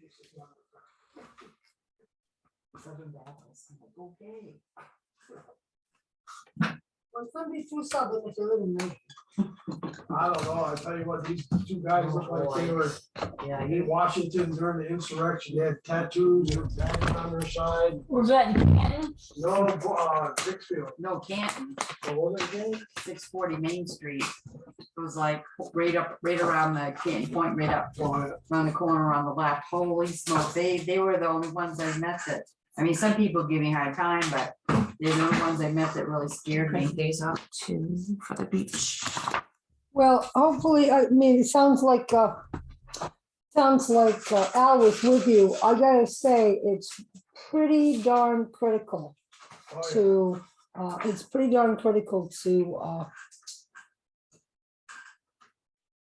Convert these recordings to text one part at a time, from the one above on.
$7. I'm like, okay. When somebody threw something, if you live in Maine. I don't know, I tell you what, these two guys look like they were Yeah, in Washington during the insurrection. They had tattoos and badges on their side. Was that in Canton? No, Dixfield. no, Canton, What was it again? 640 Main Street. It was like right around the Canton Point, right up around the corner on the left. Holy smoke, they were the only ones I met that, I mean, some people give me a hard time, but they're the only ones I met that really scared me. Days up to for the beach. Well, hopefully, I mean, it sounds like Al was with you. I gotta say, it's pretty darn critical Oh, yeah. to, it's pretty darn critical to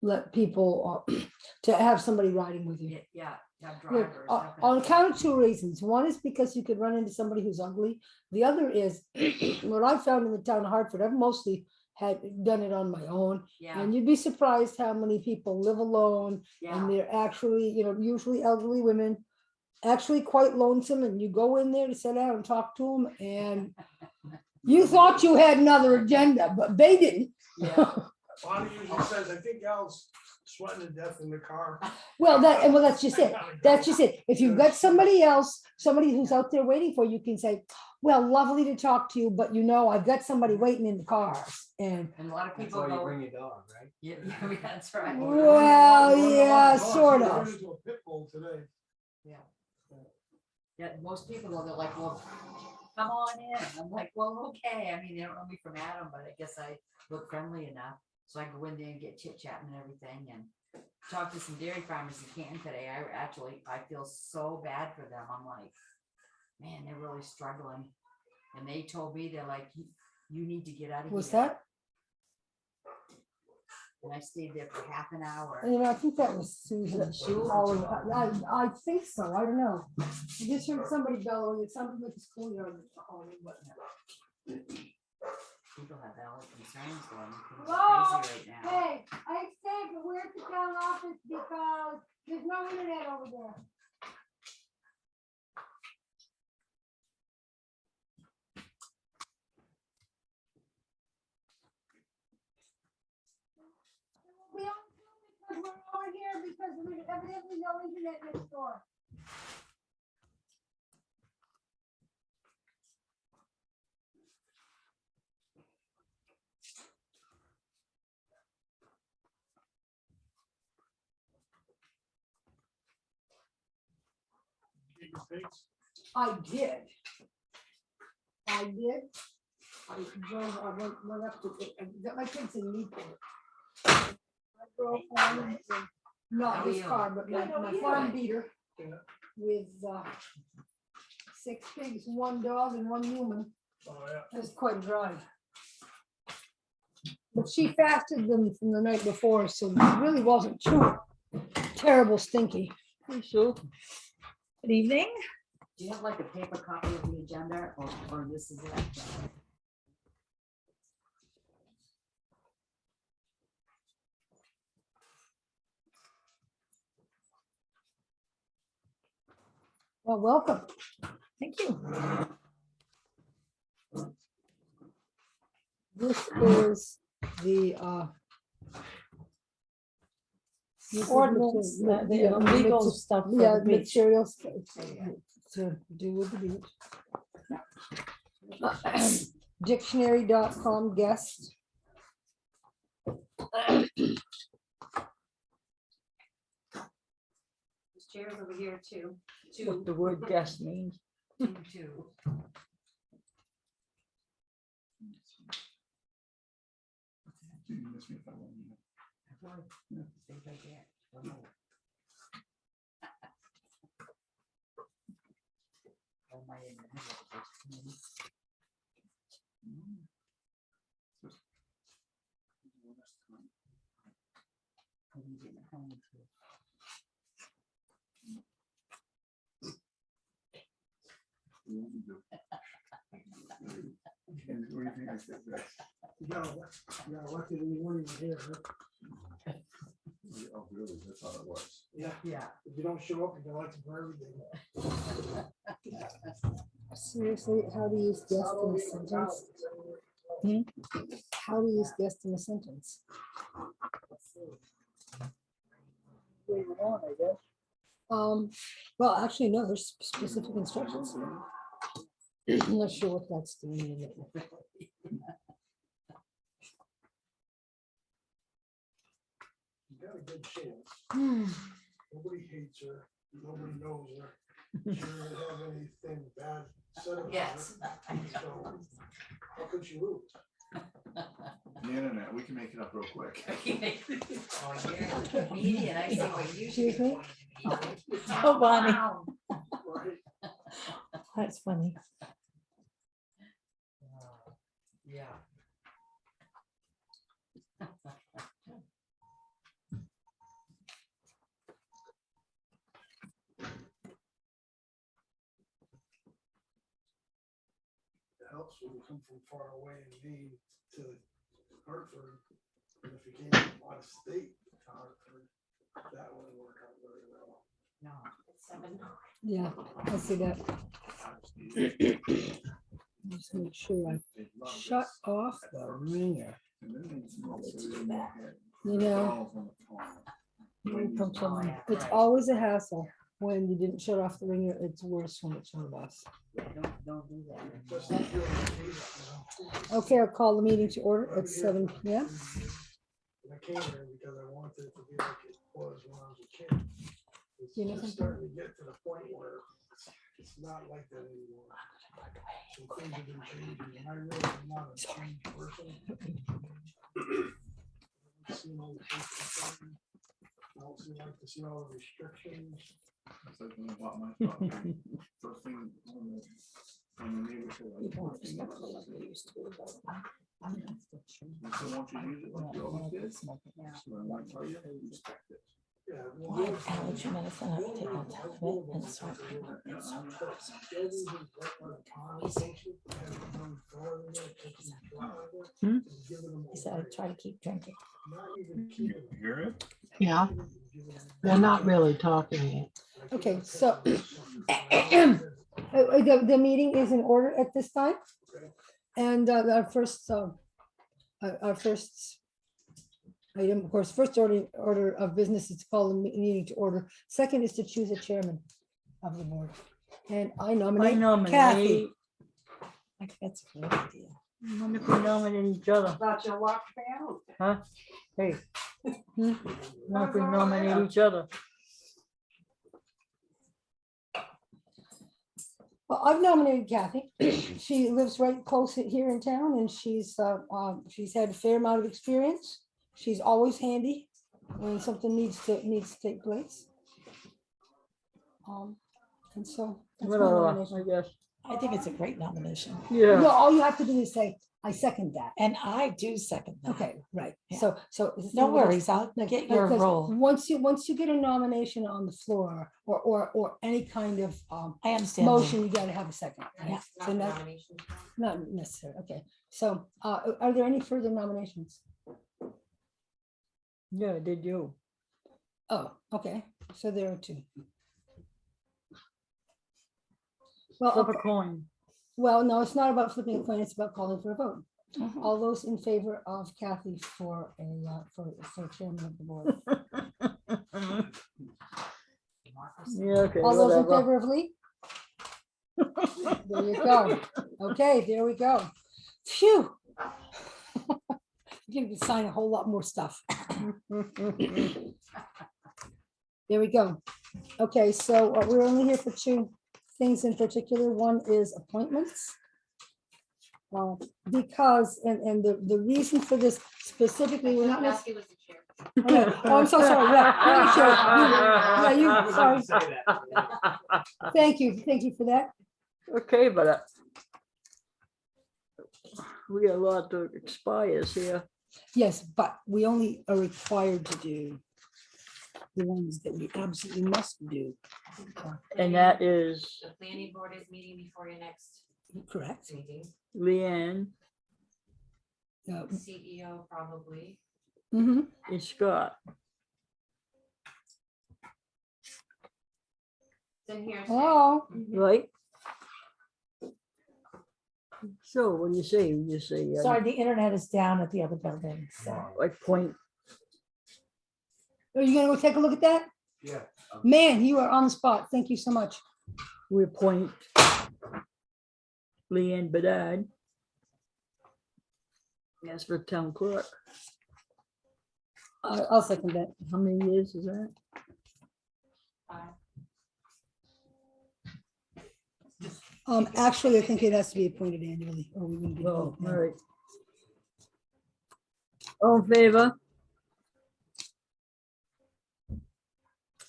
let people, to have somebody riding with you. Yeah, Look, drivers. on definitely. account of two reasons. One is because you could run into somebody who's ugly. The other is what I found in the town of Hartford, I've mostly had done it on my own. Yeah, And you'd be surprised how many people live alone and yeah, they're actually, usually elderly women, actually quite lonesome. And you go in there to sit down and talk to them and you thought you had another agenda, but they didn't. yeah. Bonnie usually says, I think Al's sweating to death in the car. Well, that's just it. That's just it. If you've got somebody else, somebody who's out there waiting for you, you can say, well, lovely to talk to you, but I've got somebody waiting in the car. And And a lot of That's people why you go, bring your dog, right? yeah, that's right. well, yeah, We're sort gonna of. run into a pit bull today. Yeah, most people though, they're like, well, come on in. I'm like, well, okay. I mean, they don't know me from Adam, but I guess I look friendly enough. So I go in there and get chit chatting and everything and talk to some dairy farmers in Canton today. I feel so bad for them. I'm like, man, they're really struggling. And they told me, they're like, you need to get out of here. Was that? And I stayed there for half an hour. I think that was Susan. I think so. I don't know. I just heard somebody bellowing. It sounded like a schoolyard. People have valid concerns though. I mean, things Hello? are crazy right now. Hey, I stayed, but we're at the town office because there's no internet over there. We all because we're over here because there's evidently no internet next door. I did. I went up to, I got my kids in Newport. I drove home in not this car, but my farm beater with 6 pigs, 1 dog and 1 human. Oh, yeah. That's quite a drive. But she fasted them from the night before, so it really wasn't too terrible stinky. Hey, Sue. Good evening. Do you have like a paper copy of the agenda or this is it? Well, welcome. Thank you. This is the Ordinance, the legal stuff for Yeah, the beach. materials to do with the beach. Dictionary.com guest. There's chairs over here too. What the word guest means. Two. Stay right there. One more. Oh, my goodness. You got elected in the morning here, huh? really, that's how it works. Yeah, Yeah. if you don't show up, you can elect them for everything. Seriously, how to use guest in a sentence? How to use guest in a sentence? Well, actually, no, there's specific instructions. I'm not sure what that's doing. You got a good chance. Hmm. Nobody hates her, nobody knows her. She doesn't have anything bad said about her. Yes. So how could she lose? The internet, we can make it up real quick. Oh, you're a comedian. I see what you Excuse should me? be. Oh, Bonnie. Right? That's funny. Yeah. It helps when you come from far away in Maine to Hartford. And if you came from out of state to Hartford, that wouldn't work out very well. No. Yeah, I see that. Just make sure I shut off the ringer. You know, it's always a hassle when you didn't shut off the ringer. It's worse when it's shut off. Don't do that. Just like you're in case, you know. Okay, I'll call the meeting to order at 7 p.m. And I came here because I wanted it to be like it was when I was a kid. You know It's something? just starting to get to the point where it's not like that anymore. Some things have been changing, and I really am not a changed person. Seen all the things, I don't seem like to see all the restrictions. It's like when I bought my property, first thing on the neighborhood. I first thing it was, they still want you to use it like you always did. So I want to tell you, respect it. Yeah. Why allergy medicine? I take on top of it and it's right. He said I try to keep drinking. You hear it? Yeah, they're not really talking yet. Okay, so the meeting is in order at this time. And our first item, of course, first order of business is to call the meeting to order. Second is to choose a chairman of the board. And I I nominate nominate. Kathy. I think that's a good idea. I wonder if we nominate each other. Thought you locked me out. Huh? Hey. Hmm? Wonder if we nominate each other. Well, I've nominated Kathy. She lives right close here in town and she's had a fair amount of experience. She's always handy when something needs to take place. And so that's my Whatever, I nomination. guess. I think it's a great nomination. Yeah. No, all you have to do is say, I second that. And I do second that. Okay, right. Yeah. So. No worries, I'll Like, get your because role. Once you get a nomination on the floor or any kind of I understand. that. motion, you gotta have a second. right? Yeah. So not necessary. Okay. So are there any further nominations? Yeah, did you? Oh, okay. So there are two. Well, Flip a okay. coin. Well, no, it's not about flipping a coin. It's about calling for a vote. Mhm. All those in favor of Kathy for chairman of the board. Yeah, okay. All those in whatever. favor of Lee? There you go. Okay, there we go. Phew. You're gonna sign a whole lot more stuff. There we go. Okay, so we're only here for two things in particular. One is appointments. Because, and the reason for this specifically, we're not necessarily. Oh, I'm so sorry. Yeah, you're the chair. Yeah, sorry. Thank you for that. Okay, but we got a lot that expires here. Yes, but we only are required to do the ones that we absolutely must do. And that is The planning board is meeting before your next Correct. meeting. Leanne Yeah. CEO probably. Mhm. and Scott. It's in here. Oh, right? So what do you say? You say, Sorry, the internet is down at the other building, so. like point, are you gonna go take a look at that? Yeah. Man, you are on the spot. Thank you so much. we appoint Leanne Bedard as the town clerk. I'll second that. How many years is that? Actually, I think it has to be appointed annually, or we wouldn't be doing Oh, it all now. right. All in favor?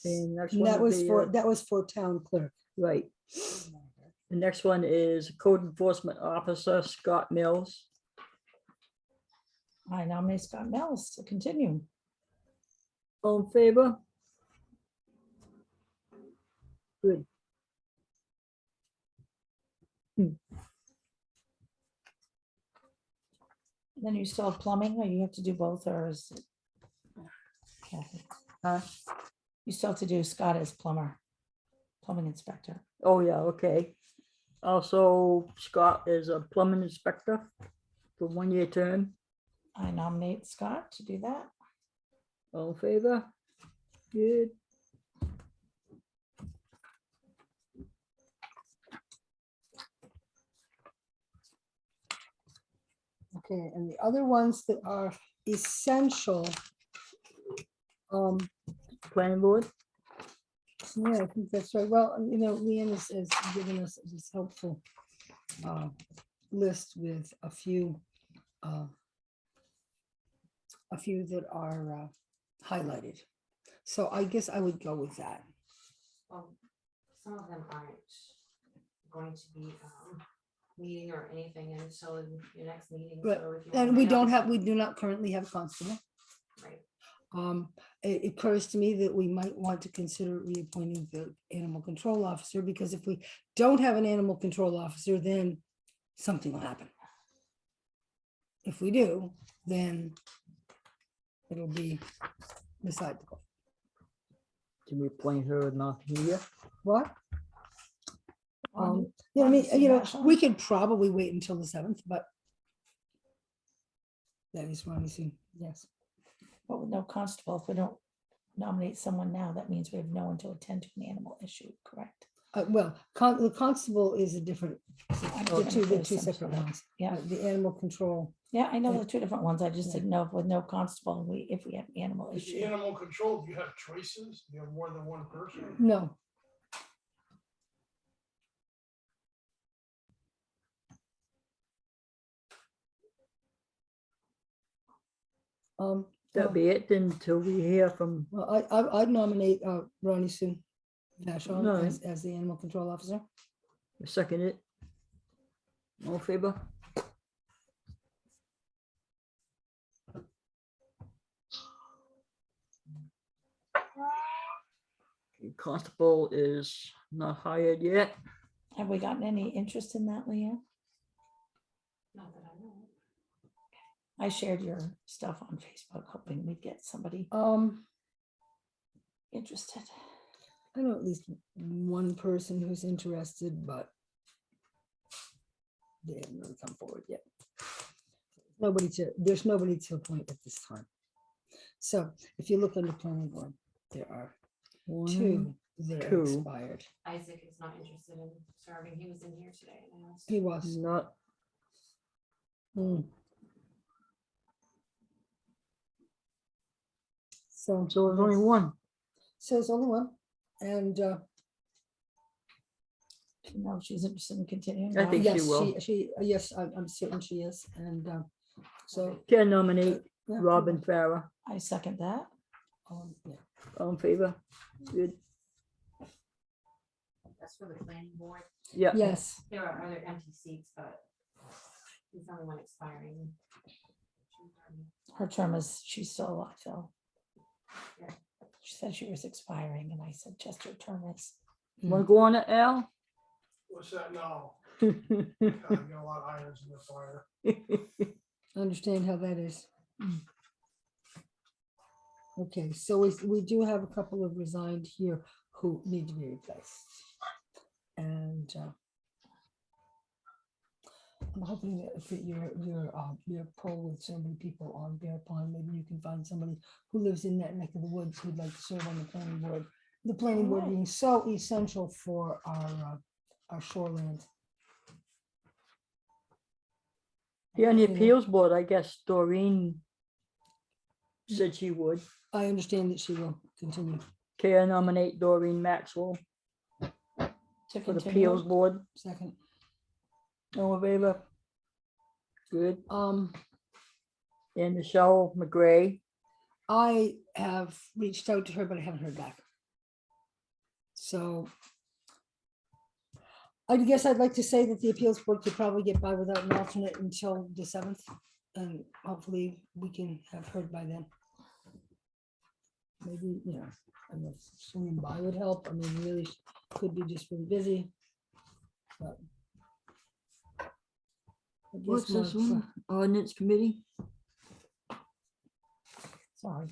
And next And one that would was be, for, that was for town clerk. right. The next one is Code Enforcement Officer Scott Mills. I nominate Scott Mills to continue. All in favor? Good. Then you still have plumbing, or you have to do both, or is it? Kathy? Huh? You still have to do Scott as plumber, plumbing inspector. Oh, yeah, okay. Also, Scott is a plumbing inspector for 1-year term. I nominate Scott to do that. All in favor? Good. Okay, and the other ones that are essential. Planning board? Yeah, I think that's right. Well, Leanne has given us this helpful list with a few that are highlighted. So I guess I would go with that. Well, some of them aren't going to be meeting or anything until your next meeting. Right, so if you And want we to don't know- have, we do not currently have a constable. Right. It occurs to me that we might want to consider reappointing the animal control officer, because if we don't have an animal control officer, then something will happen. If we do, then it'll be beside the point. Can we appoint her not here? What? On- I on mean, the same action. we could probably wait until the 7th, but that is Ronnie soon, yes. But with no constable, if we don't nominate someone now, that means we have no one to attend to an animal issue, correct? Well, the constable is a different, the two Person, separate so- ones. Yeah. The animal control. Yeah, I know Yeah. the two different ones. I just Yeah. didn't know if with no constable, if we have an animal Is the issue. animal control, do you have choices? Do you have more than one person? No. That'd be it then until we hear from, Well, I'd nominate Ronnie Sue Vashon No. as the animal control officer. second it. All in favor? Okay, Constable is not hired yet. Have we gotten any interest in that, Leanne? Not that I know. I shared your stuff on Facebook, hoping we'd get somebody interested. I know at least one person who's interested, but they haven't really come forward yet. There's nobody to appoint at this time. So if you look under planning board, there are two that are two. expired. Isaac is not interested in serving. He was in here today. And I asked. He was. Not, Hmm. So so there's only that's- one. So there's only one, and No, she's interested in continuing. I think yes, she will. yes, I'm certain she is, and so. Can nominate yeah, Robin Farah. I second that. yeah. All in favor? Good. That's for the planning board. Yeah. Yes, There are other empty seats, but he's the only one expiring. Her term is, she's still alive, Phil. Yeah. She said she was expiring, and I said, just her term is. Want to go on it, Al? What's that now? I got a lot of irons in the fire. I understand how that is. Okay, so we do have a couple of resigned here who need to be replaced. And I'm hoping that if your poll with so many people on Bear Pond, maybe you can find somebody who lives in that neck of the woods who'd like to serve on the planning board. The planning board being so essential for our shoreland. Yeah, on the You know. appeals board, I guess Doreen said she would. I understand that she will continue. Can I nominate Doreen Maxwell To for the continue. appeals board? Second. All in favor? Good. Um, And Michelle McGray, I have reached out to her, but I haven't heard back. So I guess I'd like to say that the appeals board could probably get by without an alternate until the 7th. And hopefully we can have heard by then. Maybe, you know, I don't know if swinging by would help. I mean, really could be just really busy. But I guess what's this my- one? Ordinance committee? Sorry.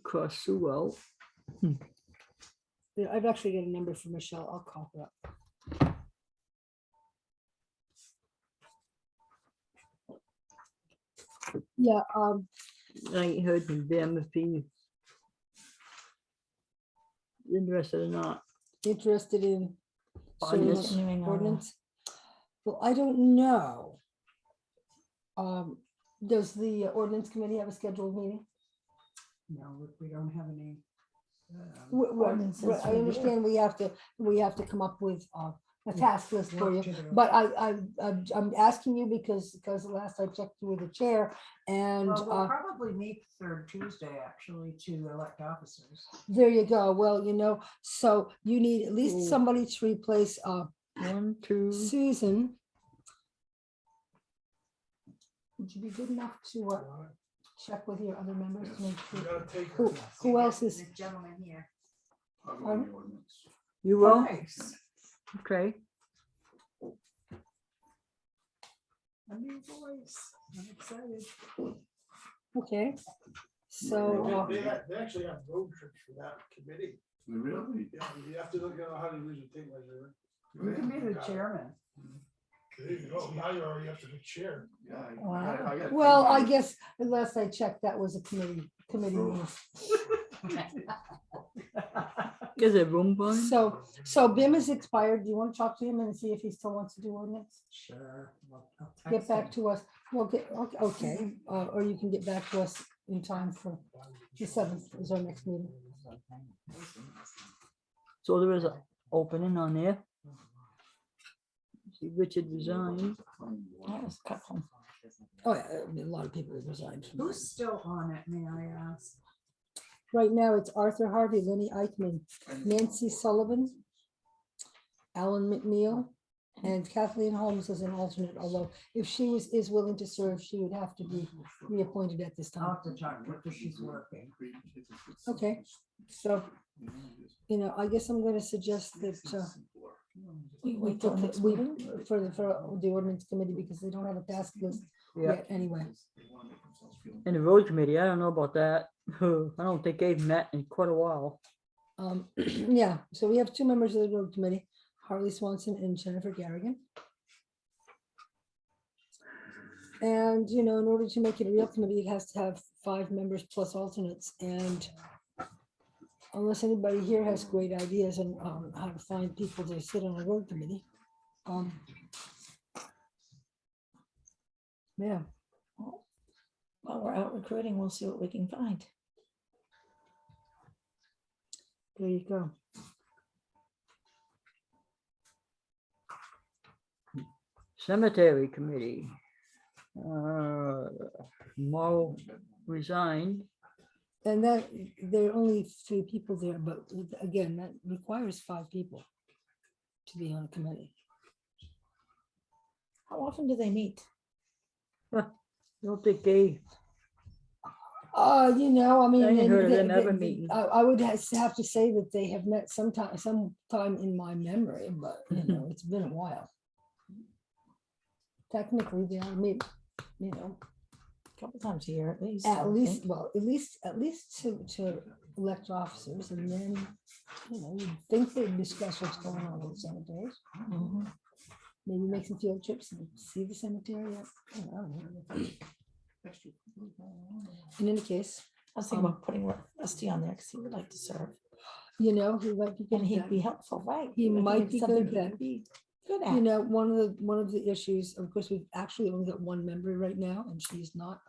Cross Sewell. Yeah, I've actually got a number for Michelle. I'll call her up. Yeah, I ain't heard from them if he's interested or not. interested in serving Ordinance. on Continuing on. ordinance. Well, I don't know. Does the ordinance committee have a scheduled meeting? No, we don't have any. Ordinances I review. understand we have to come up with a task list for you, work to do. but I'm asking you because last I checked you were the chair and Well, we'll probably meet third Tuesday, actually, to elect officers. there you go. Well, you know, so you need at least Ooh. somebody to replace 1, 2, Susan. Would you be good enough to check with your other members to make You sure? gotta take her. Who else is? This gentleman here. I'll go on the ordinance. you will? Nice. Okay. A new voice. I'm excited. Okay, so, They actually have road trips for that committee. Really? Yeah, you have to look at how to use a tape measure. You can be the chairman. There you go. Now you already have to be chair. Yeah. Wow. I got well, I things. guess last I checked, that was a committee meeting. Is it room for him? So BIM is expired. Do you want to talk to him and see if he still wants to do ordinance? Sure. I'll Get text back him. to us. Well, okay, or you can get back to us in time for the 7th is our next meeting. So there is an opening on there. See, Richard resigned. That was a couple. Oh, yeah, I mean, a lot of people have resigned. from Who's still on it, may I ask? Right now, it's Arthur Harvey, Lenny Eichman, Nancy Sullivan, Alan McNeil, and Kathleen Holmes as an alternate, although if she is willing to serve, she would have to be reappointed at this I'll time. have to talk to her because she's working. Okay, so, you know, I guess I'm gonna suggest that We we wait till put next we meeting. for the ordinance committee because they don't have a task list Yeah. yet anyway. And the road committee, I don't know about that. I don't think they've met in quite a while. Yeah, so we have 2 members of the road committee, Harley Swanson and Jennifer Garrigan. And, you know, in order to make it a real committee, it has to have 5 members plus alternates. And unless anybody here has great ideas on how to find people to sit on a road committee. Yeah, While we're out recruiting, we'll see what we can find. there you go. Cemetery committee. Morrow resigned. And that, there are only 3 people there, but again, that requires 5 people to be on a committee. How often do they meet? I don't think they, You know, I mean. I ain't and heard of the- them the- ever the- meeting. I would have to say that they have met sometime in my memory, but you know, it's been a while. Technically, they all meet, you know, Couple times a year at least. At I would least, think. well, at least to elect officers, and then, you know, you'd think they'd discuss what's going on with cemeteries. Mhm. Maybe make some field trips and see the cemetery. I don't know. In any case, I was thinking about putting Rusty on there because he would like to serve. you know, he might be good And at he'd that. be helpful, right? He I think might it's be something good he then. could be Good You at. know, one of the issues, of course, we've actually only got one member right now, and she's not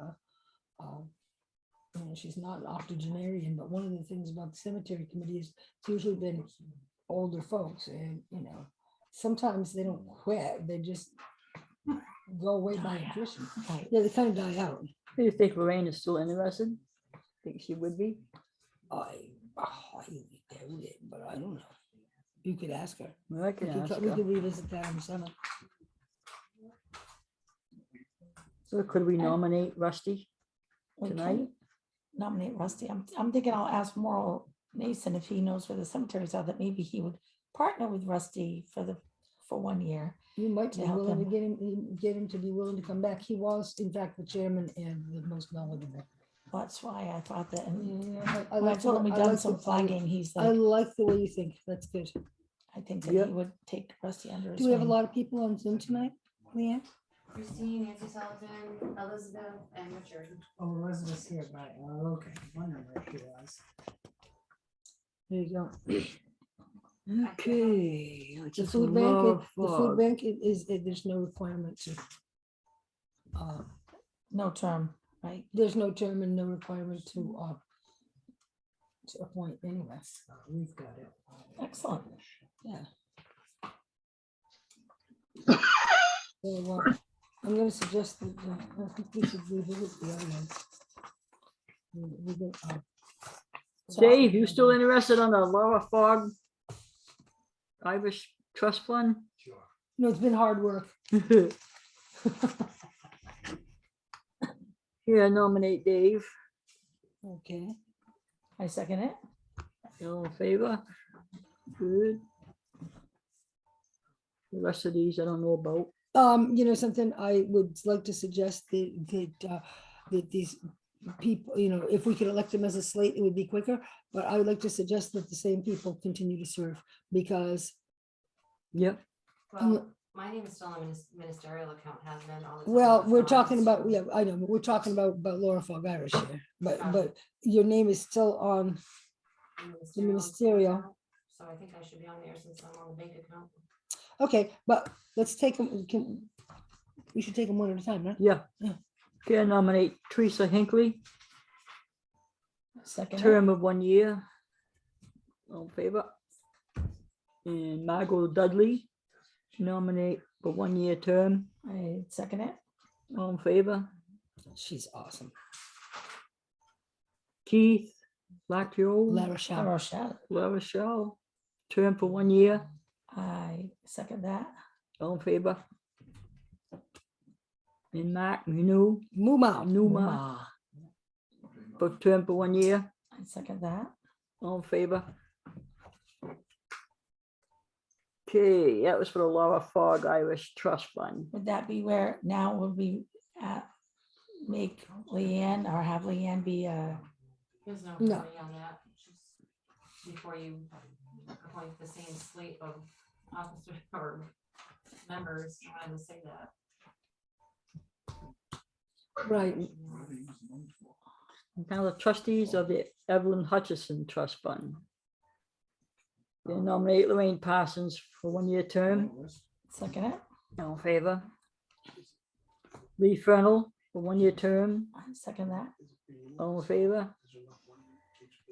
you know, she's not an octogenarian, but one of the things about the cemetery committee is it's usually been older folks, and, you know, sometimes they don't quit, they just go away by Die out. attrition. Right. Yeah, they kind of die out. Do you think Lorraine is still interested? Think she would be? I highly doubt it, but I don't know. You could ask her. Well, I We can could ask we her. could revisit that in summer. So could we nominate Rusty We can tonight? Nominate Rusty. I'm thinking I'll ask Morrow Mason if he knows where the cemeteries are, that maybe he would partner with Rusty for 1 year. You might To be help willing to him. get him to be willing to come back. He was, in fact, the chairman and the most knowledgeable. That's why I thought that. And Yeah, when I like told him the- we I done like some the- flagging, he's I like, like the way you think. That's good. I think that Yep. he would take Rusty under his Do we have a wing. lot of people on Zoom tonight, Leanne? Christine, Nancy Sullivan, Elizabeth, and Richard. Oh, Elizabeth's here, right, oh, okay, wondering where she was. There you go. Okay. The just food bank, love the food fog. bank there's no requirement to. No term, right? There's no term and no requirement to appoint anyway. We've got it. Excellent. Yeah. So, I'm gonna suggest that, I think we should revisit the other one. We go, Dave, you still interested on the Laura Fogg Irish Trust Fund? no, it's been hard work. Here, nominate Dave. Okay. I second it. All in favor? Good. The rest of these I don't know about. You know, something I would like to suggest that these people, you know, if we could elect them as a slate, it would be quicker. But I would like to suggest that the same people continue to serve because, Yep. Well, my name is still on the ministerial account, has been all the time. well, It's we're not, talking about, so- yeah, I know, but we're talking about Laura Fogg Irish here. But your name is still on, the ministerial. account, So I think I should be on there since I'm on the bank account. okay, but let's take them, we should take them one at a time, right? Yeah. Yeah. Here, nominate Teresa Hinckley, Second it. term of 1 year. All in favor? And Margot Dudley, nominate for 1 year term. I second it. All in favor? She's awesome. Keith Laccio, La Rochelle. Rochelle. La Rochelle, term for 1 year. I second that. All in favor? And Mark Manu, Muma. Numa, for term for 1 year. I second that. All in favor? Okay, that was for the Laura Fogg Irish Trust Fund. Would that be where now would we make Leanne or have Leanne be There's no No. hurry on that. Just before you appoint the same slate of officers or members, I would say that. Right. Now the trustees of the Evelyn Hutchison Trust Fund. They nominate Lorraine Parsons for 1 year term. second it? All in favor? Lee Fernald for 1 year term. I second that. All in favor?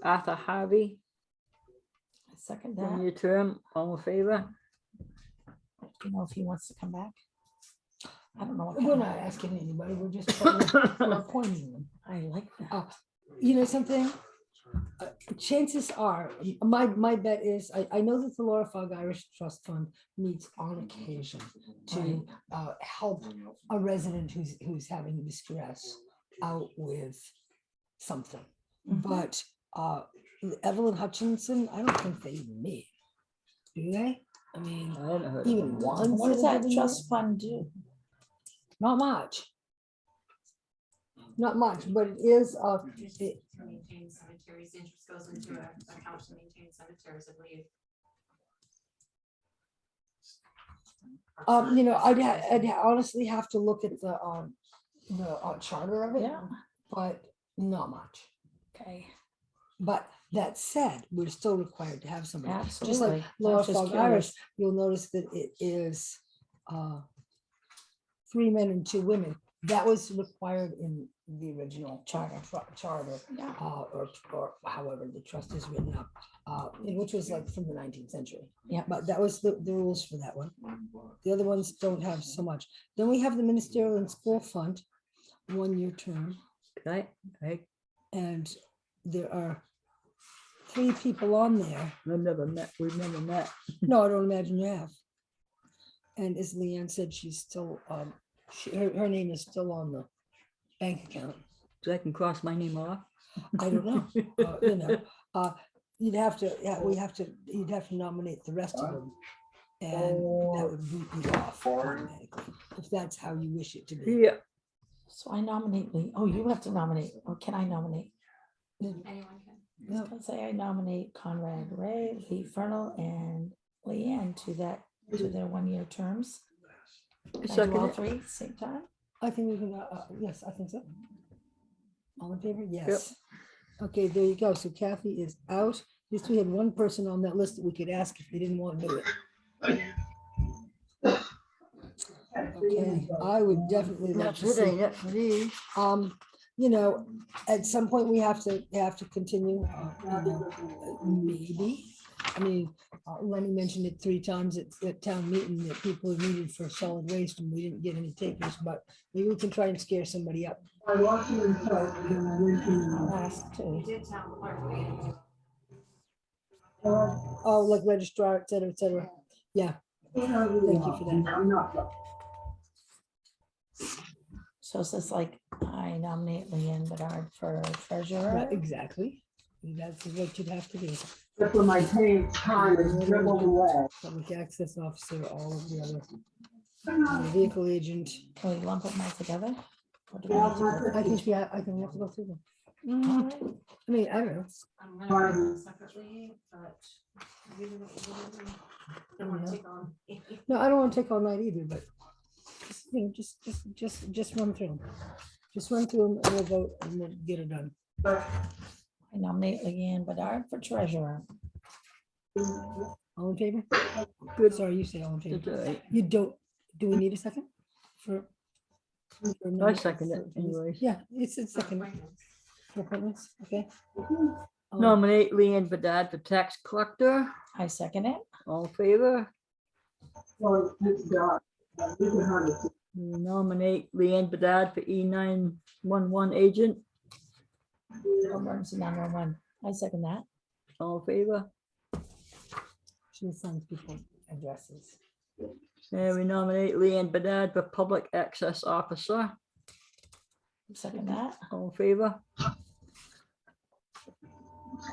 Arthur Harvey, I second 1 that. year term. All in favor? You know, if he wants to come back. I don't know. what We're kind not of- asking anybody, we're just we're appointing them. I like that. You know something? Chances are, my bet is, I know that the Laura Fogg Irish Trust Fund meets on occasion to help a resident who's having distress out with something. Mhm. But Evelyn Hutchinson, I don't think they even meet. Do they? I mean, I haven't heard of even them. once. What does they've that given you- trust fund do? Not much. not much, but it is, Just it- to maintain cemeteries, interest goes into a account to maintain cemeteries, I believe. you know, I'd honestly have to look at the charter of it, Yeah, but not much. okay, But that said, we're still required to have somebody. Just like absolutely. I Lower was just Fog Irish, curious. you'll notice that it is 3 men and 2 women. That was required in the original charter, Yeah, or however the trust is written up, which was like from the 19th century. Yeah. But that was the rules for that one. The other ones don't have so much. Then we have the Ministerial and School Fund, 1-year term, Okay, okay, and there are 3 people on there. we've never met. No, I don't imagine you have. And as Leanne said, she's still, her name is still on the bank account. So I can cross my name off. I don't know, you know, you'd have to, you'd have to nominate the rest of them. And that would boot you off automatically, if that's how you wish it to be. Yeah, so I nominate Lee. Oh, you have to nominate, or can I nominate? Anyone can. Yeah. Let's say I nominate Conrad Ray, Lee Fernal, and Leanne to their 1-year terms. Can I do second all it. 3 at the same time? I think we can, yes, I think so. All in favor? Yes. Okay, there you go. So Kathy is out. At least we had one person on that list that we could ask if they didn't want to do it. Okay, I would definitely like That's to it, see. ain't it, for these? You know, at some point we have to continue, maybe. I mean, Lenny mentioned it 3 times at town meeting that people have needed for solid waste and we didn't get any takers, but maybe we can try and scare somebody up. I'll ask too. You did town clerk, but you didn't do. Oh, like registrar, et cetera, et cetera. Yeah. Thank you for that. So it's just like I nominate Leanne Bedard for treasurer. Right, exactly. That's what you'd have to do. That's when my time is dribbled away. Public access officer, all of the other vehicle agent. Can we lump them all together? Or do we need to go I think we have to go through them. through? All right. I mean, I don't know. I'm gonna write them separately, but you do what you do. Don't wanna Yeah. take on. No, I don't want to take all night either, but just, you know, just run through them. Just run through them and we'll vote and we'll get it done. I nominate Leanne Bedard for treasurer. All in favor? Good. Sorry, you say all in That's favor. all right. You don't, do we need a second? For I second it anyways. Yeah, it's a second. For appointments, okay. Nominate Leanne Bedard for tax collector. I second it. All in favor? Well, it's dark. You can hardly see. Nominate Leanne Bedard for E911 agent. Emergency 911. I second that. All in favor? She sends people addresses. And we nominate Leanne Bedard for public access officer. Second that. All in favor?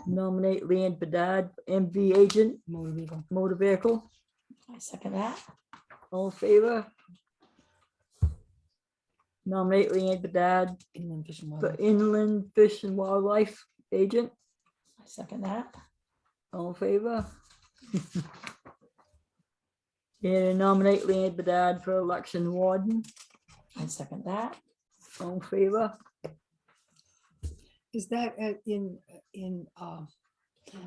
Nominate Leanne Bedard, MV agent, Motor vehicle. motor vehicle. I second that. All in favor? Nominate Leanne Bedard Inland Fish and for Wildlife. inland fish and wildlife agent. I second that. All in favor? And nominate Leanne Bedard for election warden. I second that. All in favor? Is that in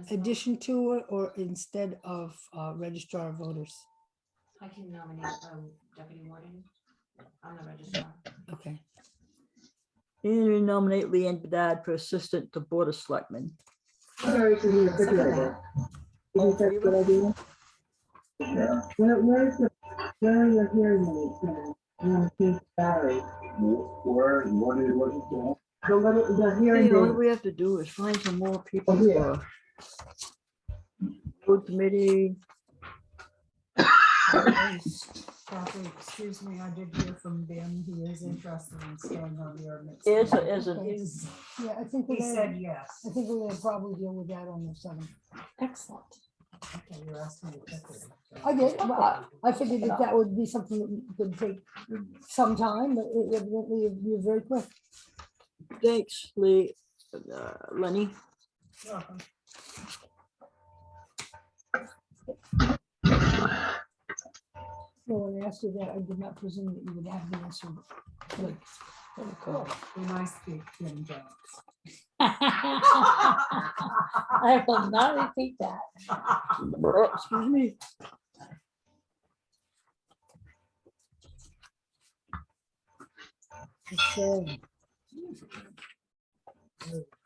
addition to it or instead of registrar of voters? I can nominate deputy warden. I'm the registrar. Okay. And we nominate Leanne Bedard for assistant to board of selectmen. Very to the refrigerator. You think that's a good idea? Where's where are your hearing aids now? And the battery. Where, what is that? The Hey, hearing all aid. we have to do is find some more people Oh, yeah. for food committee. Kathy, excuse me, I did hear from Ben, he is interested in staying on the ordinance. Is or isn't? He's- Yeah, I think He we're said gonna, yes. I think we're gonna probably deal with that on the 7th. Excellent. Okay, you're asking me quickly. I did, but I figured that would be something that would take some time, but it evidently you're very quick. Thanks, Lee, Lenny. Welcome. Well, when I asked you that, I did not presume that you would have the answer. Like, Cool. Be nice to Kim Jones. I will not repeat that. Excuse me. okay,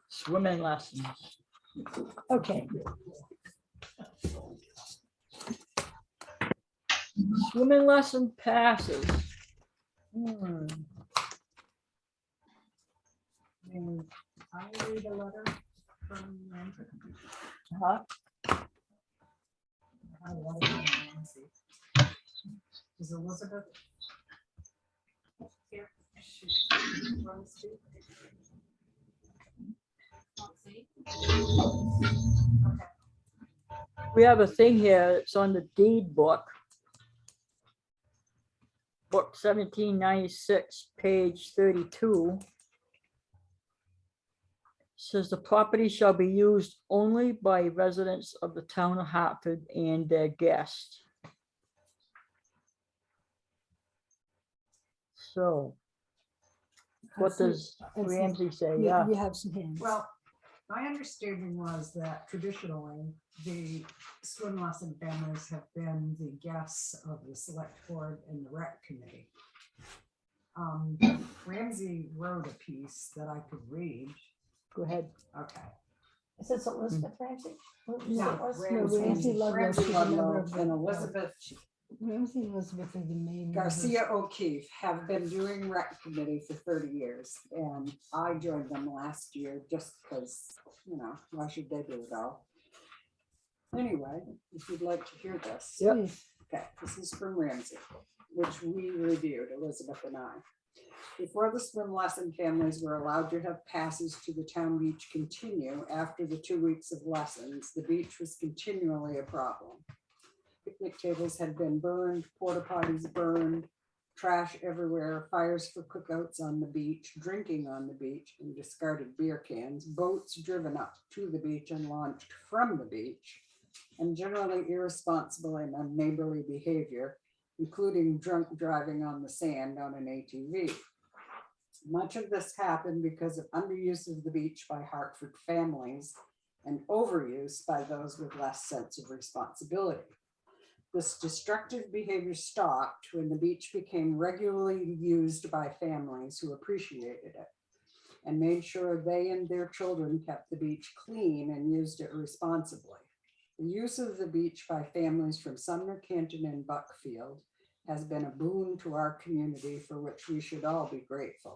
Swimming lessons. okay. Swimming lesson passes. And I read a letter from Randy. Huh? I love it, Nancy. Is Elizabeth? Here. She runs to. Let's see. We have a thing here, it's on the deed book. Book 1796, page 32. Says the property shall be used only by residents of the town of Hartford and their guests. So what does And so Ramsey say? You Yeah, you have some hands. Well, my understanding was that traditionally, the swim lesson families have been the guests of the select board and the rec committee. Ramsey wrote a piece that I could read. go ahead. Okay. Is this Elizabeth Ramsey? What did you say No, it was? Ramsey Ludlow, Ramsey she's a member Ludlow of the- and Elizabeth Ramsey and Elizabeth are the main. members. Garcia O'Keefe have been doing rec committee for 30 years, and I joined them last year just because, why should they do it all? Anyway, if you'd like to hear this. Yep. Please. Okay, this is from Ramsey, which we reviewed, Elizabeth and I. Before the swim lesson families were allowed to have passes to the town beach continue after the 2 weeks of lessons, the beach was continually a problem. Picnic tables had been burned, porta potties burned, trash everywhere, fires for cookouts on the beach, drinking on the beach, and discarded beer cans, boats driven up to the beach and launched from the beach, and generally irresponsible and unneighborly behavior, including drunk driving on the sand on an ATV. Much of this happened because of underuse of the beach by Hartford families and overuse by those with less sense of responsibility. This destructive behavior stopped when the beach became regularly used by families who appreciated it and made sure they and their children kept the beach clean and used it responsibly. The use of the beach by families from Sumner, Canton, and Buckfield has been a boon to our community for which we should all be grateful.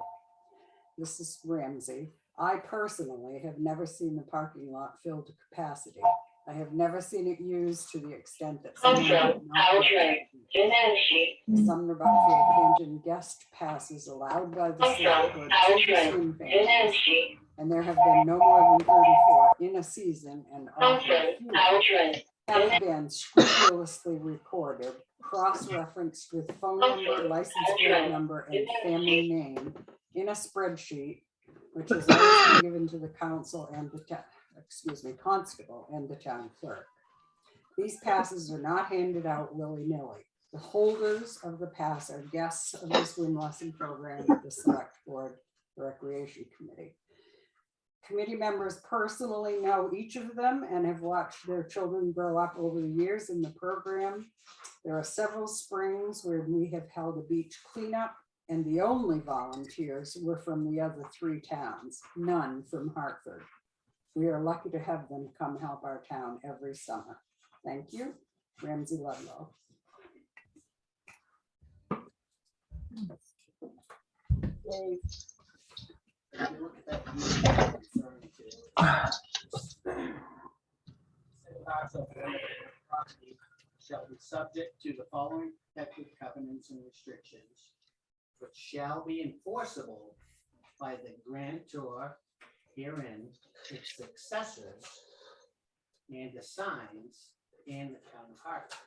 This is Ramsey. I personally have never seen the parking lot filled to capacity. I have never seen it used to the extent that Sumner Buckfield Canton guest passes allowed by the select board to swim families, and there have been no more than 34 in a season, and often fewer have been scrupulously recorded, cross-referenced with phone number, license plate number, and family name in a spreadsheet, which has always been given to the council and the constable and the town clerk. These passes are not handed out willy-nilly. The holders of the pass are guests of the swim lesson program at the select board recreation committee. Committee members personally know each of them and have watched their children grow up over the years in the program. There are several springs where we have held a beach cleanup, and the only volunteers were from the other 3 towns, none from Hartford. We are lucky to have them come help our town every summer. Thank you, Ramsey Ludlow. Shall be subject to the following protective covenants and restrictions, which shall be enforceable by the grantor herein, its successors, and the signs and the town of Hartford.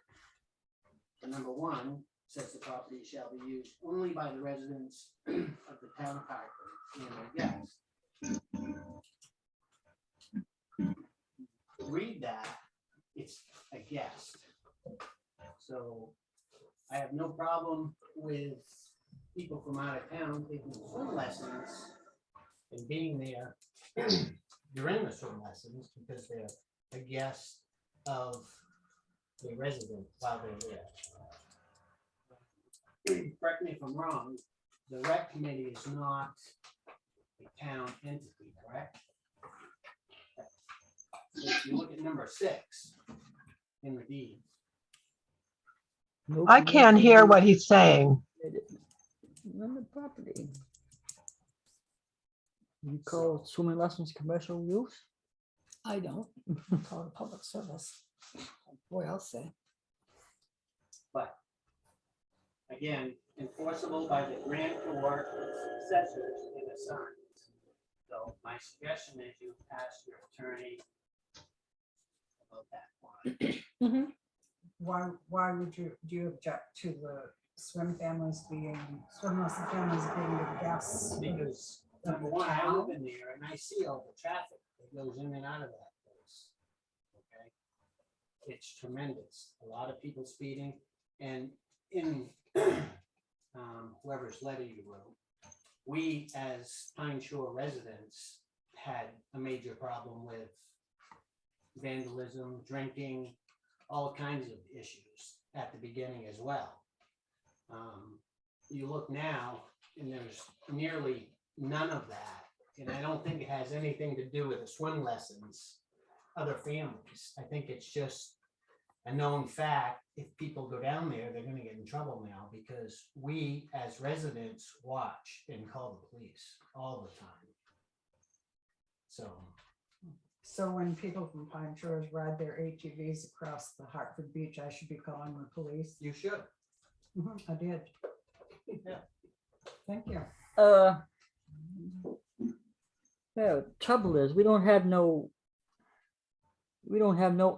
So number 1 says the property shall be used only by the residents of the town of Hartford and their guests. read that, it's a guest. So I have no problem with people from out of town taking swim lessons and being there during the swim lessons because they're a guest of the resident while they're there. Correct me if I'm wrong, the rec committee is not a town entity, correct? So if you look at number 6 in the deed, Nope, I you can't need to hear do what he's saying. On the property. You call swimming lessons commercial use? I don't. Call it a public service. Boy, I'll say. but again, enforceable by the grantor, successors, and assigns. So my suggestion is you ask your attorney about that one. Why would you, do you object to the swim lesson families being the guests? Because number one, I live in there and I see all the traffic that goes in and out of that place. Okay, it's tremendous. A lot of people speeding, and in whoever's letter you wrote, we as Pine Shore residents had a major problem with vandalism, drinking, all kinds of issues at the beginning as well. You look now and there's nearly none of that. And I don't think it has anything to do with the swim lessons, other families. I think it's just a known fact. If people go down there, they're gonna get in trouble now because we as residents watch and call the police all the time. So when people from Pine Shores ride their ATVs across the Hartford Beach, I should be calling the police? You should. I did. Yeah. Thank you. Yeah, trouble is, we don't have no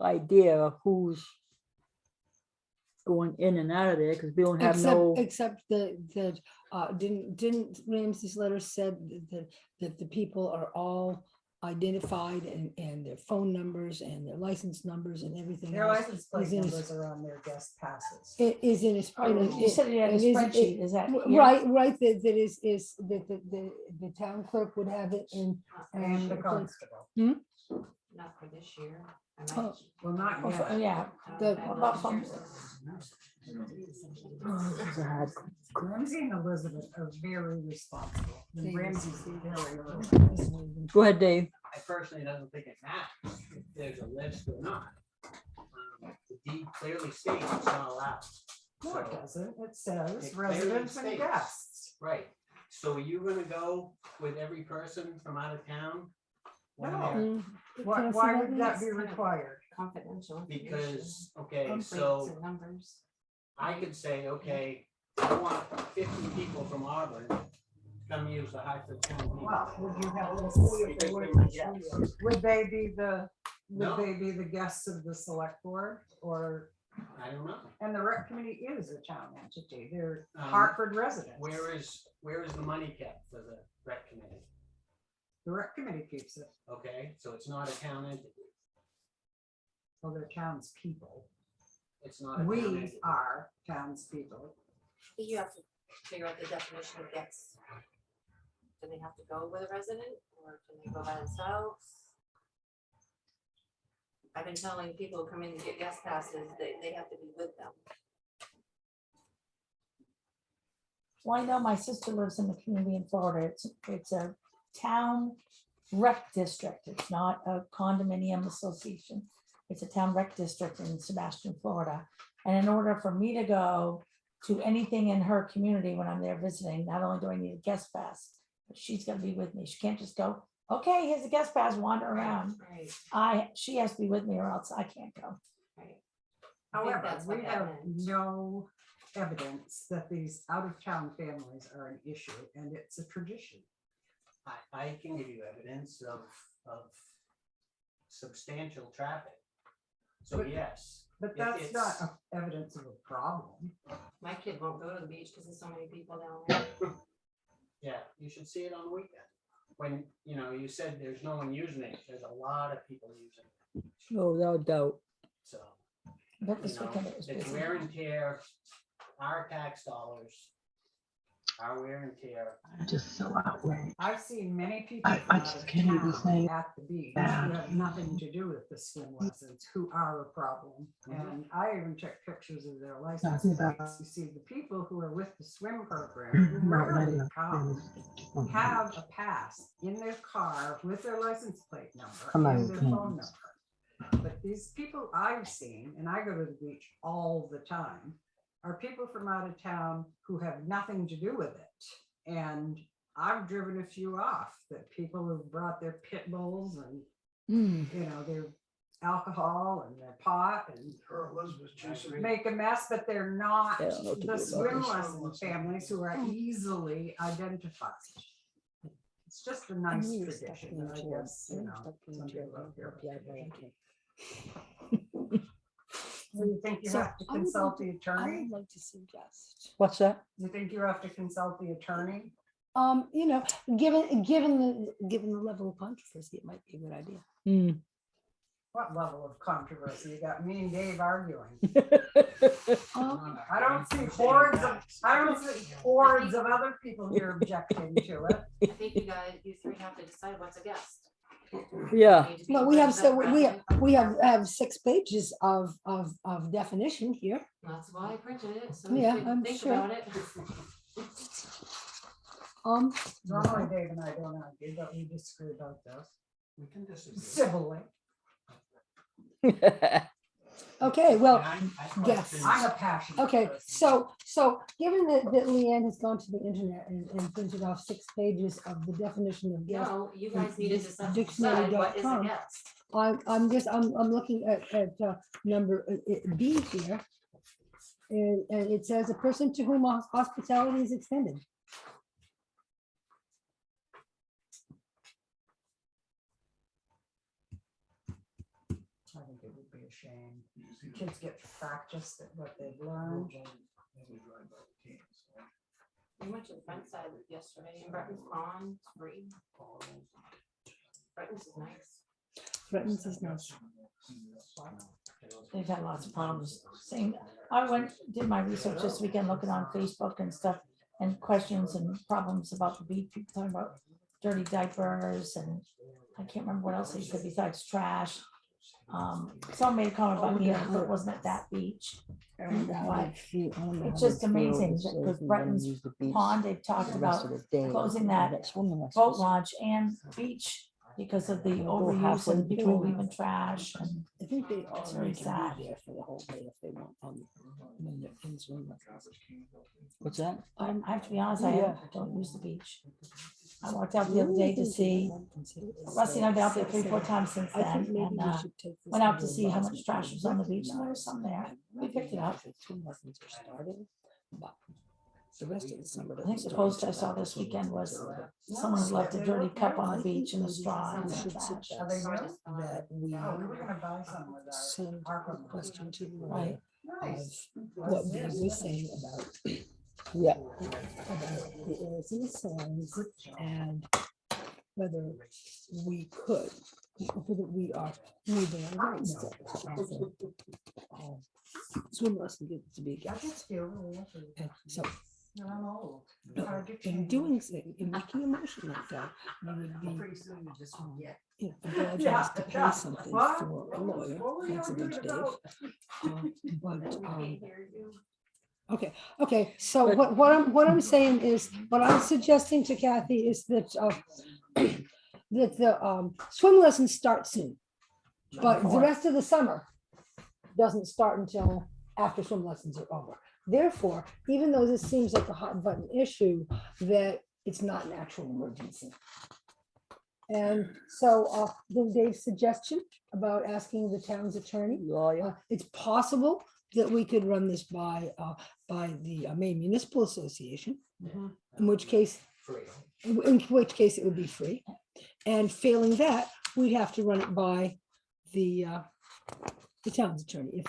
idea of who's going in and out of there, because we don't have Except that didn't Ramsey's letter said that the people are all identified and their phone numbers and their license numbers and everything Their else license plate is in his- numbers are on their guest passes. It is in his. You said it had a and is- spreadsheet, is that? here? Right, that is that the town clerk would have it in. And the constable. Not for this year. I Oh. might- Well, not Oh, yet. yeah, The- I will about next some- year. This is a hard- Ramsey and Elizabeth are very responsible. And Ramsey's very early. Go ahead, Dave. I personally don't think it matters if there's a list or not. The deed clearly states it's not allowed. No, it So- doesn't. It says It clearly residents and states. guests. Right, so are you gonna go with every person from out of town? when No. they're- Why would that be It's kind of required? Confidential. information. Because, okay, Plates so and numbers. I could say, okay, I want 50 people from Auburn to come use the Hartford Town. Beach. Well, would you have this? Because they're my guests. Would they be the, No. would they be the guests of the select board or, I don't know, and the rec committee is a town entity. They're Um, Hartford residents. where is the money kept for the rec committee? The rec committee keeps it. Okay, so it's not a town entity, Well, they're townspeople. it's not a town We entity. are townspeople. You have to figure out the definition of guests. Do they have to go with a resident or can they go by themselves? I've been telling people who come in to get guest passes, they have to be with them. Well, I know my sister lives in the community in Florida. It's a town rec district. It's not a condominium association. It's a town rec district in Sebastian, Florida. And in order for me to go to anything in her community when I'm there visiting, not only do I need a guest pass, but she's gonna be with me. She can't just go, okay, here's a guest pass, wander around. Right, She has to be with me or else I can't go. right. I think However, that's what we that have meant. no evidence that these out-of-town families are an issue, and it's a tradition. I can give you evidence of substantial traffic. So But- yes. But If that's not it's- evidence of a problem. My kid won't go to the beach because there's so many people down there. Yeah, you should see it on the weekend. when, you know, you said there's no one using it, there's a lot of people using it, Oh, without doubt. so. But You this know, weekend it was it's busy. wear and tear, our tax dollars, our wear and tear. Just so outrageous. I've seen many people I from out just of can't even town say at the beach who that. have nothing to do with the swim lessons, who are a problem. And I even took pictures of their license Talking about- plates. You see, the people who are with the swim program, who Not rarely letting us come, finish. have a pass in their car with their license plate number I'm not and their even phone kidding. number. But these people I've seen, and I go to the beach all the time, are people from out of town who have nothing to do with it. And I've driven a few off, that people have brought their pit bulls and, you know, their alcohol and their pot and Her Elizabeth chasing. make a mess, but they're not Yeah, I don't know what to the do about swim this. lesson families who are easily identified. It's just a nice tradition, and I guess, you know, some people out here. So you think you So have to I would consult like the attorney? like to suggest. What's that? You think you have to consult the attorney? You know, given the level of controversy, it might be a good idea. Hmm. What level of controversy? You got me and Dave arguing. Um, I don't see hordes of other people here objecting to it. I think you three have to decide what's a guest. Yeah, Need to be Well, we have, so resident. we have 6 pages of definition here. That's why I printed it, so you Yeah, could I'm think sure. about it. Normally Dave and I don't argue, but we disagree about this We can disagree. civilly. Okay, well, Yes, yes. I'm a passionate Okay, person. so given that Leanne has gone to the internet and printed off 6 pages of the definition of guest, No, you guys need to decide Dictionary.com. what is a guest. I'm looking at number B here. And it says a person to whom hospitality is extended. I think it would be a shame. Kids get to practice what they've learned. We went to the front side yesterday in Bretton's Pond, it's free. Bretton's is nice. Threatens is nice. They've had lots of problems saying, I did my research this weekend, looking on Facebook and stuff, and questions and problems about the beach, people talking about dirty diapers, and I can't remember what else they said besides trash. Someone made a comment about me, but it wasn't at that beach. But it's just amazing that with Bretton's Pond, they've talked about closing that boat launch and beach because of the overuse and people leaving trash, and I think they it's very sad. there for the whole day if they want. When they're in swim lessons. what's that? I have to be honest, I don't use the beach. I walked out the other day to see, Rusty and I've been out there 3-4 times since I think then, maybe and we should take this went out to under see how much advisement trash and was on the beach, and there was recognize some there. that We picked it up. Swim lessons are starting, but the rest of the summer. I think the post I saw this weekend was someone had left a dirty cup on the beach and a straw in We the should trash. suggest Are they new? that we No, we were gonna buy some with our send a ARPA question to the Right. lawyer of Nice. what Dave was saying about Yeah, about the errors and the signs and whether we could, whether we are moving our rights to offer, swim lesson get to be a I guest. just feel really interested. And so I'm old. no, Gotta get in changed. doing so, in making a motion like that, you would be, Pretty soon you just won't get. you know, obliging us to pay something What? for a lawyer. What were you Thanks a bunch, arguing Dave. about? But, okay, so what I'm saying is, what I'm suggesting to Kathy is that, that the swim lessons start soon. But the rest of the summer doesn't start until after swim lessons are over. Therefore, even though this seems like a hot button issue, that it's not an actual emergency. And so then Dave's suggestion about asking the town's attorney, lawyer. it's possible that we could run this by the Maine Municipal Association, in which case it would be free. And failing that, we'd have to run it by the town's attorney.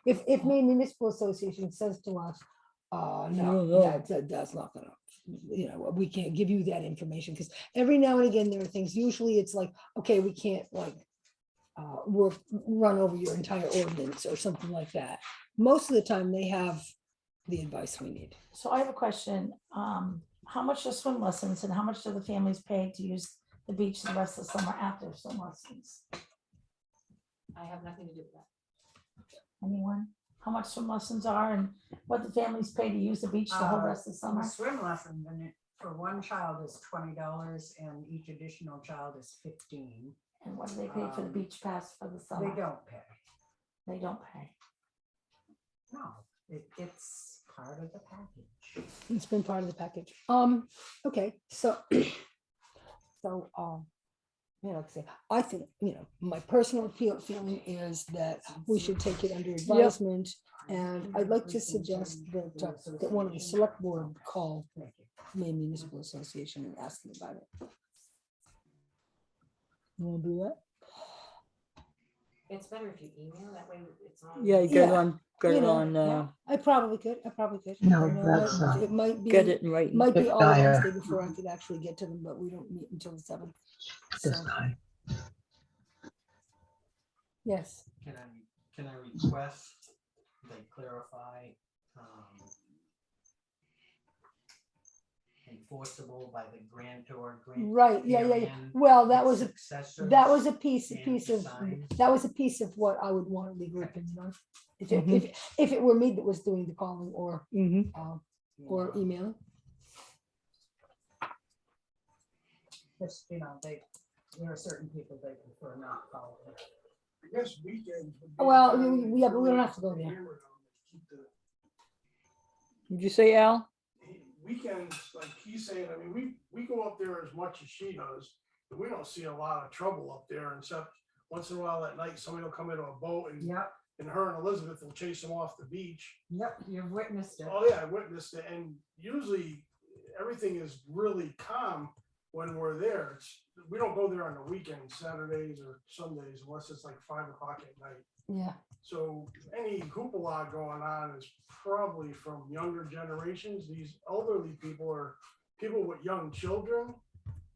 If Maine Municipal Association says to us, no, No. that's not gonna you know, we can't give you that information, because every now and again, there are things, usually it's like, okay, we can't like run over your entire ordinance or something like that. Most of the time, they have the advice we need. So I have a question. How much are swim lessons and how much do the families pay to use the beach the rest of the summer after swim lessons? I have nothing to do with that. Anyone? How much swim lessons are and what the families pay to use the beach the whole rest of the summer? Swim lesson, then for one child is $20 and each additional child is 15. And what do they pay for the beach pass for the summer? They don't pay. They don't pay. No, it's part of the package. It's been part of the package. Okay, so, you know, I think, you know, my personal feeling is that we should take it under advisement. And I'd like to suggest that, that one of the select board call Maine Municipal Association and ask them about it. You wanna do that? It's better if you email, that way it's on. Yeah, get Yeah, on, get you it know, on, I probably could. No, You know, that's, it might be. get it in writing. Might be all Dire. Wednesday before I could actually get to them, but we don't meet until the 7th. this So, time. yes, Can I request they clarify, enforceable by the grantor? right, yeah. herein Well, that was, successors that was a piece and of, signs? that was a piece of what I would want a legal opinion on. If it, Mhm. if it were me that was doing the calling or Mhm. or emailing. Just, you know, there are certain people they prefer not following. I guess weekends. would be Well, fine. yeah, but we don't have to go there. Hammer them, keep the- Did you say, Al? Weekends, like he's saying, I mean, we go up there as much as she does, but we don't see a lot of trouble up there, except once in a while at night, somebody will come into a boat and Yep, her and Elizabeth will chase them off the beach. yep, you've witnessed it. Oh yeah, I witnessed it, and usually everything is really calm when we're there. We don't go there on the weekends, Saturdays or Sundays, unless it's like 5 o'clock at night. Yeah, So any hoopla going on is probably from younger generations. These elderly people are people with young children.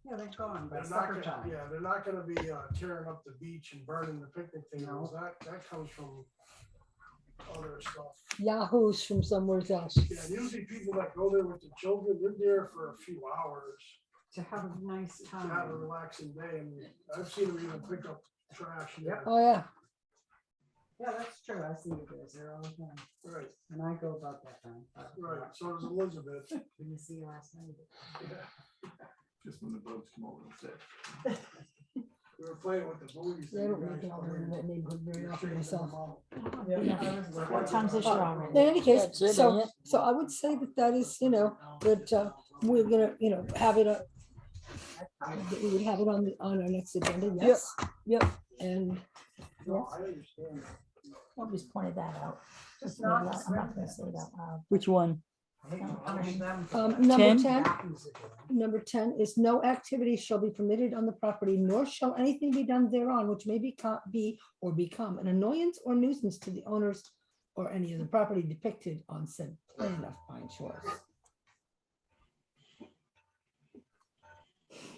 Yeah, they're gone by They're not supper gonna, time. yeah, they're not gonna be tearing up the beach and burning the picnic tables. That comes from other stuff. yahoos from somewhere else. Yeah, usually people that go there with the children, they're there for a few hours To have a nice to have a time. relaxing day. And I've seen them even pick up trash. Yep. Oh, yeah. Yeah, that's true. I see you guys there all the time. Right, And I go about that time. right. So does Elizabeth. Didn't see you last night. Yeah. Just when the bugs come over and sit. We were playing with the boys. I don't make it out there in that neighborhood very often myself. Four times this year In already. any case, That's it, so, ain't it? so I would say that is, you know, that we're gonna, you know, have it, that we would have it on our next agenda, yes? Yep. And, No, I understand. Nobody's pointed that out. Just Maybe not. I'm not gonna say that loud. Which one? I hate to punish them for that. number 10? 10, Happens again. number 10 is no activity shall be permitted on the property, nor shall anything be done thereon which may be or become an annoyance or nuisance to the owners or any of the property depicted on said plan of Pine Shores.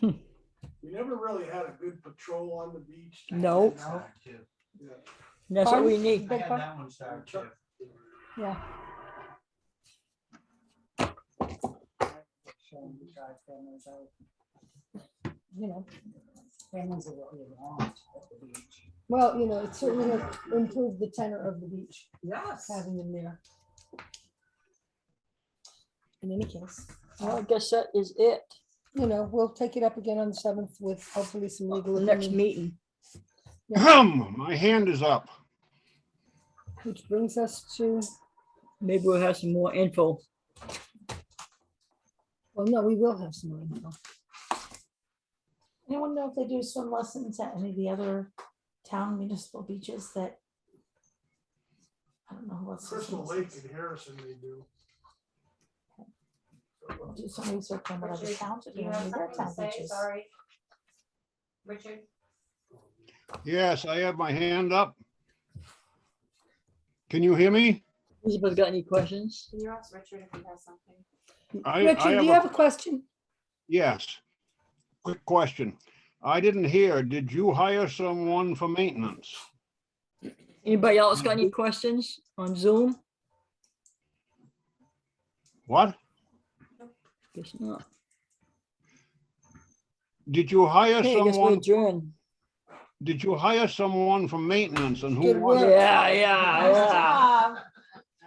We never really had a good patrol on the beach. No. No. Yeah. That's what we Pardon? need. I Beg had pardon? that one started too. Yeah, Shame to drive families out. you know, Families are what we want at the beach. well, you know, it certainly has improved the tenor of the beach, Yes. having them there. In any case, Well, I guess that is it. you know, we'll take it up again on the 7th with hopefully some legal The next opinion, meeting. My hand is up. which brings us to, Maybe we'll have some more info. well, no, we will have some more info. Anyone know if they do swim lessons at any of the other town municipal beaches that? I don't know who else. does Crystal swim Lake lessons. and Harrison, they do. Do some research on what other Richard, towns are do you doing have with their something to town say? beaches. Sorry. Richard? Yes, I have my hand up. Can you hear me? Elizabeth got any questions? Can you ask Richard if he has something? Richard, do you have a question? Yes. Quick question. I didn't hear, did you hire someone for maintenance? Anybody else got any questions on Zoom? What? Guess not. Did you hire Okay, I guess we're someone, adjourned. did you hire someone for maintenance and who Good was work. it? Yeah, yeah, yeah.